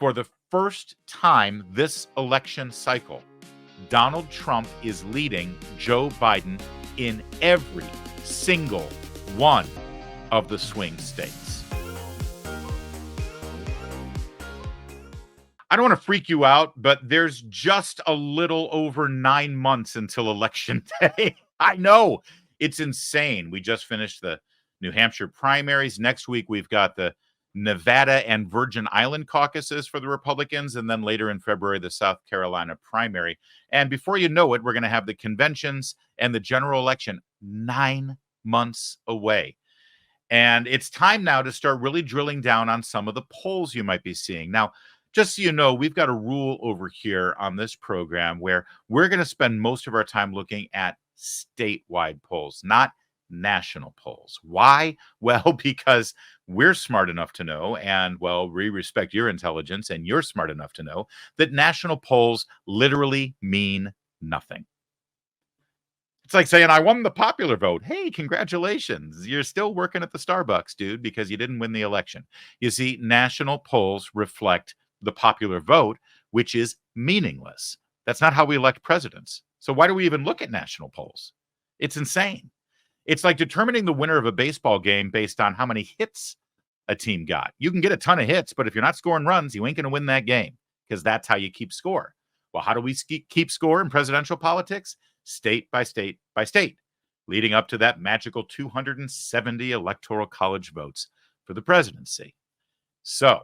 For the first time this election cycle, Donald Trump is leading Joe Biden in every single one of the swing states. I don't want to freak you out, but there's just a little over 9 months until Election Day. I know, it's insane. We just finished the New Hampshire primaries. Next week, we've got the Nevada and Virgin Island caucuses for the Republicans, and then later in February, the South Carolina primary. And before you know it, we're going to have the conventions and the general election 9 months away. And it's time now to start really drilling down on some of the polls you might be seeing. Now, just so you know, we've got a rule over here on this program where we're going to spend most of our time looking at statewide polls, not national polls. Why? Well, because we're smart enough to know, and well, we respect your intelligence, and you're smart enough to know that national polls literally mean nothing. It's like saying, I won the popular vote. Hey, congratulations. You're still working at the Starbucks, dude, because you didn't win the election. You see, national polls reflect the popular vote, which is meaningless. That's not how we elect presidents. So why do we even look at national polls? It's insane. It's like determining the winner of a baseball game based on how many hits a team got. You can get a ton of hits, but if you're not scoring runs, you ain't going to win that game because that's how you keep score. Well, how do we keep score in presidential politics? State by state by state, leading up to that magical 270 electoral college votes for the presidency. So,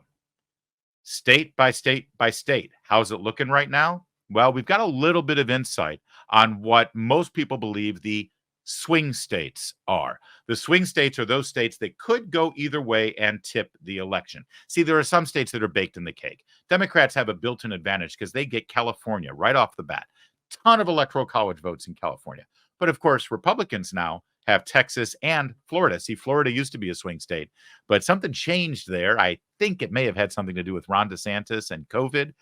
state by state by state, how's it looking right now? Well, we've got a little bit of insight on what most people believe the swing states are. The swing states are those states that could go either way and tip the election. See, there are some states that are baked in the cake. Democrats have a built-in advantage because they get California right off the bat. Ton of electoral college votes in California. But of course, Republicans now have Texas and Florida. See, Florida used to be a swing state, but something changed there. I think it may have had something to do with Ron DeSantis and COVID.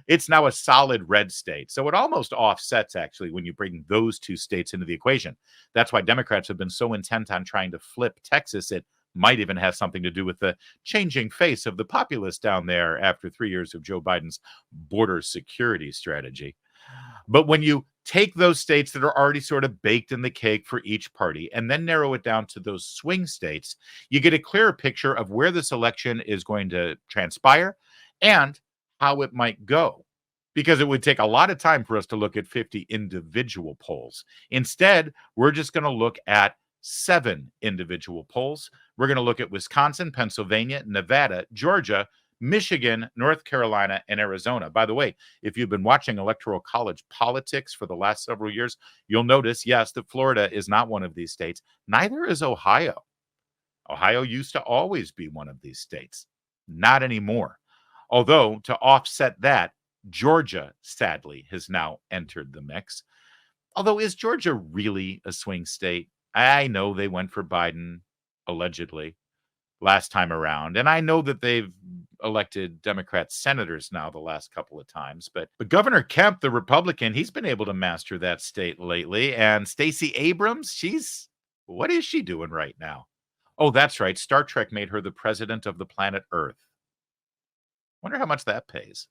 It's now a solid red state. So it almost offsets, actually, when you bring those two states into the equation. That's why Democrats have been so intent on trying to flip Texas. It might even have something to do with the changing face of the populace down there after 3 years of Joe Biden's border security strategy. But when you take those states that are already sort of baked in the cake for each party and then narrow it down to those swing states, you get a clearer picture of where this election is going to transpire and how it might go. Because it would take a lot of time for us to look at 50 individual polls. Instead, we're just going to look at 7 individual polls. We're going to look at Wisconsin, Pennsylvania, Nevada, Georgia, Michigan, North Carolina, and Arizona. By the way, if you've been watching electoral college politics for the last several years, you'll notice, yes, that Florida is not one of these states. Neither is Ohio. Ohio used to always be one of these states. Not anymore. Although, to offset that, Georgia, sadly, has now entered the mix. Although, is Georgia really a swing state? I know they went for Biden, allegedly, last time around. And I know that they've elected Democrat senators now the last couple of times. But Governor Kemp, the Republican, he's been able to master that state lately. And Stacey Abrams, what is she doing right now? Oh, that's right. Star Trek made her the president of the planet Earth. Wonder how much that pays.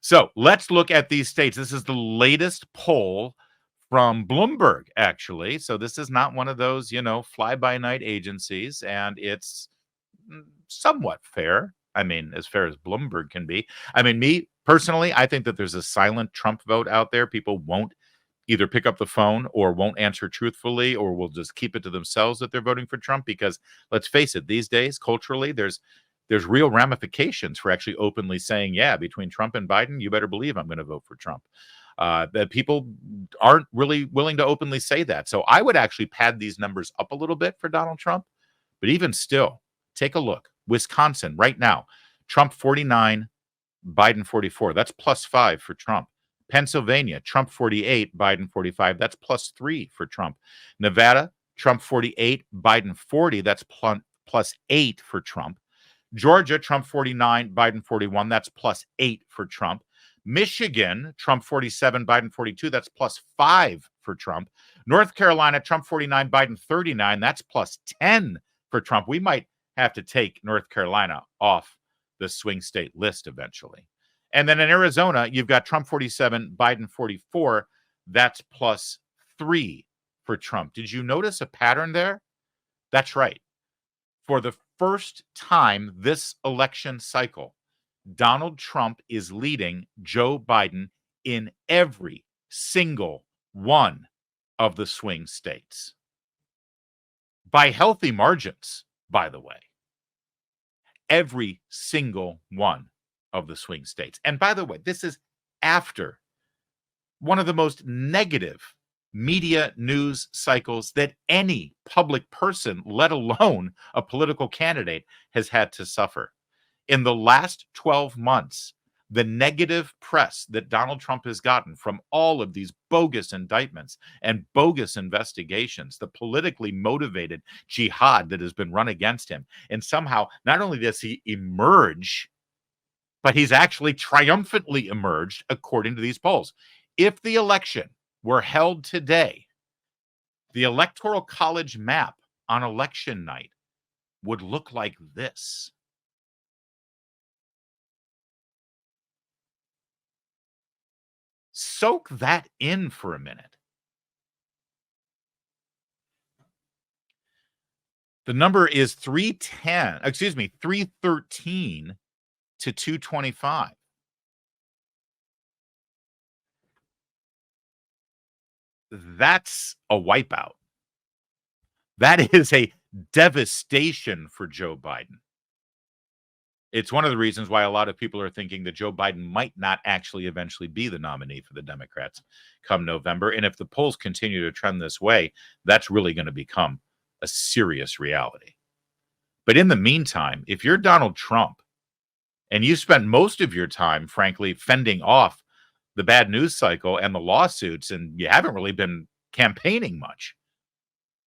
So let's look at these states. This is the latest poll from Bloomberg, actually. So this is not one of those, fly-by-night agencies, and it's somewhat fair. I mean, as fair as Bloomberg can be. I mean, me, personally, I think that there's a silent Trump vote out there. People won't either pick up the phone or won't answer truthfully or will just keep it to themselves that they're voting for Trump because, let's face it, these days, culturally, there's real ramifications for actually openly saying, yeah, between Trump and Biden, you better believe I'm going to vote for Trump. That people aren't really willing to openly say that. So I would actually pad these numbers up a little bit for Donald Trump. But even still, take a look. Wisconsin, right now, Trump 49, Biden 44. That's +5 for Trump. Pennsylvania, Trump 48, Biden 45. That's +3 for Trump. Nevada, Trump 48, Biden 40. That's +8 for Trump. Georgia, Trump 49, Biden 41. That's +8 for Trump. Michigan, Trump 47, Biden 42. That's +5 for Trump. North Carolina, Trump 49, Biden 39. That's +10 for Trump. We might have to take North Carolina off the swing state list eventually. And then in Arizona, you've got Trump 47, Biden 44. That's +3 for Trump. Did you notice a pattern there? That's right. For the first time this election cycle, Donald Trump is leading Joe Biden in every single one of the swing states. By healthy margins, by the way. Every single one of the swing states. And by the way, this is after one of the most negative media news cycles that any public person, let alone a political candidate, has had to suffer. In the last 12 months, the negative press that Donald Trump has gotten from all of these bogus indictments and bogus investigations, the politically motivated jihad that has been run against him. And somehow, not only does he emerge, but he's actually triumphantly emerged according to these polls. If the election were held today, the Electoral College map on election night would look like this. Soak that in for a minute. The number is 313 to 225. That's a wipeout. That is a devastation for Joe Biden. It's one of the reasons why a lot of people are thinking that Joe Biden might not actually eventually be the nominee for the Democrats come November. And if the polls continue to trend this way, that's really going to become a serious reality. But in the meantime, if you're Donald Trump and you spent most of your time, frankly, fending off the bad news cycle and the lawsuits, and you haven't really been campaigning much,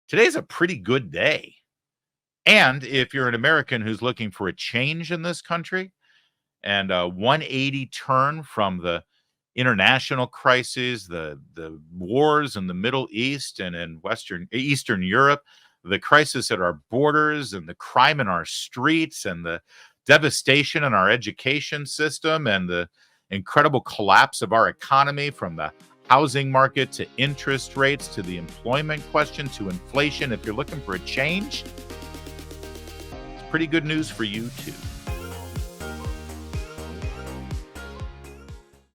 today's a pretty good day. And if you're an American who's looking for a change in this country and a 180 turn from the international crises, the wars in the Middle East and in Eastern Europe, the crisis at our borders and the crime in our streets and the devastation in our education system and the incredible collapse of our economy, from the housing market to interest rates to the employment question to inflation, if you're looking for a change, pretty good news for you too.